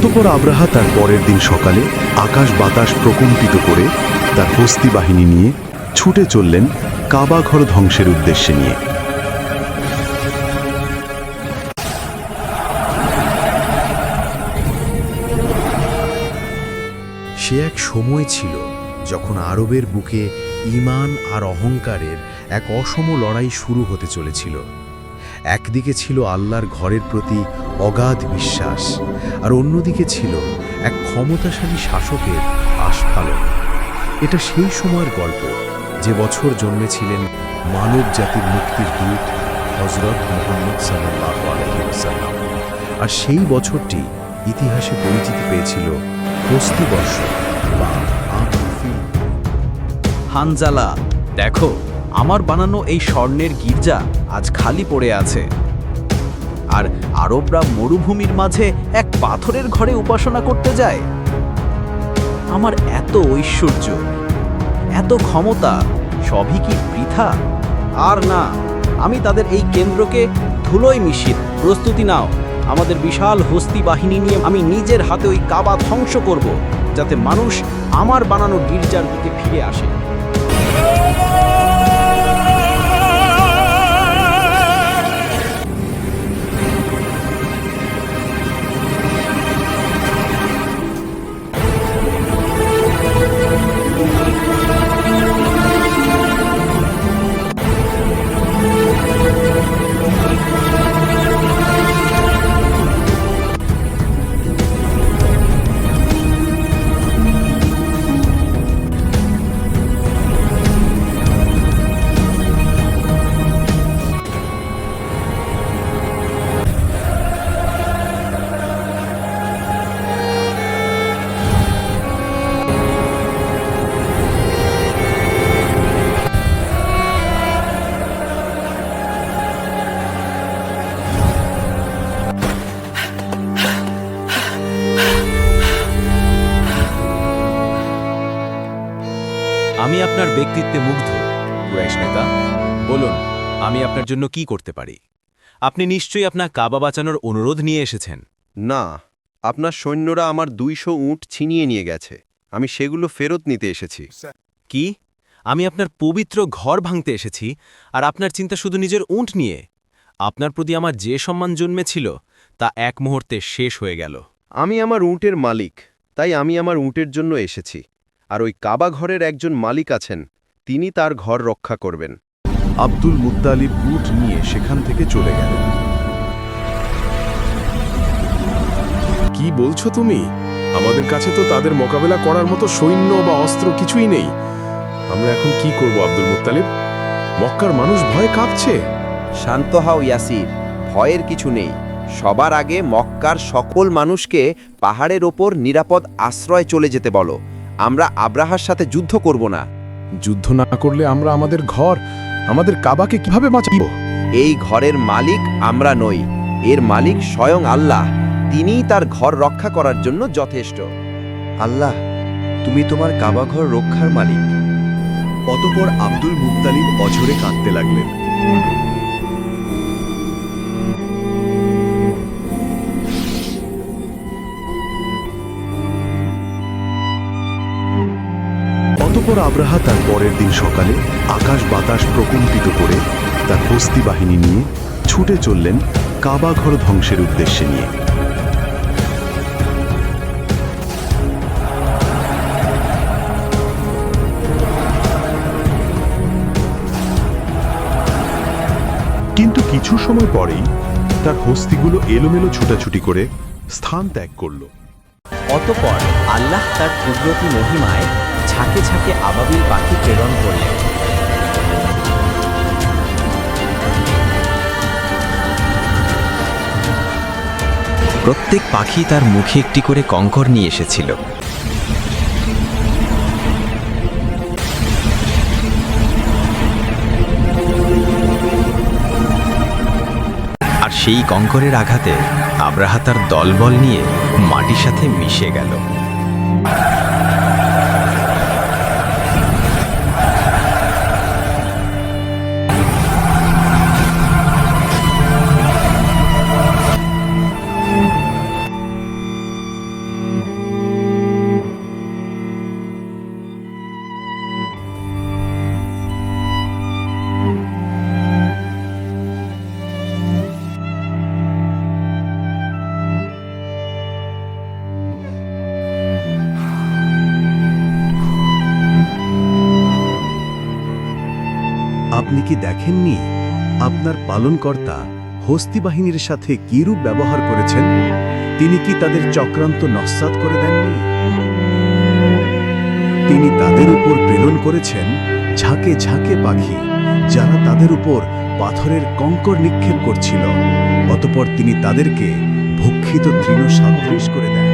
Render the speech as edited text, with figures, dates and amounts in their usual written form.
অতঃপর আব্রাহা তার পরের দিন সকালে আকাশ বাতাস প্রকম্পিত করে তার হস্তি বাহিনী নিয়ে ছুটে চললেন কাবা ঘর ধ্বংসের উদ্দেশ্যে নিয়ে। সে এক সময় ছিল যখন আরবের বুকে ঈমান আর অহংকারের এক অসম লড়াই শুরু হতে চলেছিল। একদিকে ছিল আল্লাহর ঘরের প্রতি অগাধ বিশ্বাস, আর অন্যদিকে ছিল এক ক্ষমতাশালী শাসকের আস্ফালন। এটা সেই সময়ের গল্প যে বছর জন্মেছিলেন মানব জাতির মুক্তির দূত হযরত মুহাম্মদ সাল্লাল্লাহু আলাইহি ওয়াসাল্লাম। আর সেই বছরটি ইতিহাসে পরিচিতি পেয়েছিল হস্তি বর্ষ বা আমুল ফিল। হানজালা, দেখো, আমার বানানো এই স্বর্ণের গির্জা আজ খালি পড়ে আছে, আর আরবরা মরুভূমির মাঝে এক পাথরের ঘরে উপাসনা করতে যায়। আমার এত ঐশ্বর্য, এত ক্ষমতা, সবই কি বৃথা? আর না, আমি তাদের এই কেন্দ্রকে ধুলোয় মিশিয়ে। প্রস্তুতি নাও, আমাদের বিশাল হস্তি বাহিনী নিয়ে আমি নিজের হাতে ওই কাবা ধ্বংস করব, যাতে মানুষ আমার বানানো গির্জার দিকে ফিরে আসে। আমি আপনার ব্যক্তিত্বে মুগ্ধ, কুরাইশ নেতা। বলুন, আমি আপনার জন্য কি করতে পারি? আপনি নিশ্চয়ই আপনার কাবা বাঁচানোর অনুরোধ নিয়ে এসেছেন। না, আপনার সৈন্যরা আমার 200 উট ছিনিয়ে নিয়ে গেছে। আমি সেগুলো ফেরত নিতে এসেছি। কি? আমি আপনার পবিত্র ঘর ভাঙতে এসেছি, আর আপনার চিন্তা শুধু নিজের উট নিয়ে? আপনার প্রতি আমার যে সম্মান জন্মেছিল তা এক মুহূর্তে শেষ হয়ে গেল। আমি আমার উটের মালিক, তাই আমি আমার উটের জন্য এসেছি। আর ওই কাবা ঘরের একজন মালিক আছেন, তিনি তার ঘর রক্ষা করবেন। আব্দুল মুত্তালিব উট নিয়ে সেখান থেকে চলে গেলেন। কি বলছো তুমি? আমাদের কাছে তো তাদের মোকাবেলা করার মতো সৈন্য বা অস্ত্র কিছুই নেই। আমরা এখন কি করব আব্দুল মুত্তালিব? মক্কার মানুষ ভয়ে কাঁপছে। শান্ত হও ইয়াসির, ভয়ের কিছু নেই। সবার আগে মক্কার সকল মানুষকে পাহাড়ের ওপর নিরাপদ আশ্রয় চলে যেতে বলো। আমরা আব্রাহার সাথে যুদ্ধ করব না। যুদ্ধ না করলে আমরা আমাদের ঘর, আমাদের কাবাকে কিভাবে বাঁচাব? এই ঘরের মালিক আমরা নই, এর মালিক স্বয়ং আল্লাহ। তিনিই তার ঘর রক্ষা করার জন্য যথেষ্ট। আল্লাহ, তুমি তোমার কাবা ঘর রক্ষার মালিক। অতঃপর আব্দুল মুত্তালিব অঝরে কাঁদতে লাগলেন। অতঃপর আব্রাহা তার পরের দিন সকালে আকাশ বাতাস প্রকম্পিত করে তার হস্তি বাহিনী নিয়ে ছুটে চললেন কাবা ঘর ধ্বংসের উদ্দেশ্যে নিয়ে। কিন্তু কিছু সময় পরেই তার হস্তিগুলো এলোমেলো ছুটাছুটি করে স্থান ত্যাগ করল। অতঃপর আল্লাহ তার কুদরতি মহিমায় ঝাঁকে ঝাঁকে আবাবিল পাখি প্রেরণ করলেন। প্রত্যেক পাখি তার মুখে একটি করে কঙ্কর নিয়ে এসেছিল। আর সেই কঙ্করের আঘাতে আব্রাহা তার দলবল নিয়ে মাটির সাথে মিশে গেল। আপনি কি দেখেননি আপনার পালনকর্তা হস্তি বাহিনীর সাথে কিরূপ ব্যবহার করেছেন? তিনি কি তাদের চক্রান্ত নস্যাৎ করে দেননি? তিনি তাদের উপর প্রেরণ করেছেন ঝাঁকে ঝাঁকে পাখি, যারা তাদের উপর পাথরের কঙ্কর নিক্ষেপ করছিল। অতঃপর তিনি তাদেরকে ভক্ষিত তৃণ সাদৃশ করে দেন।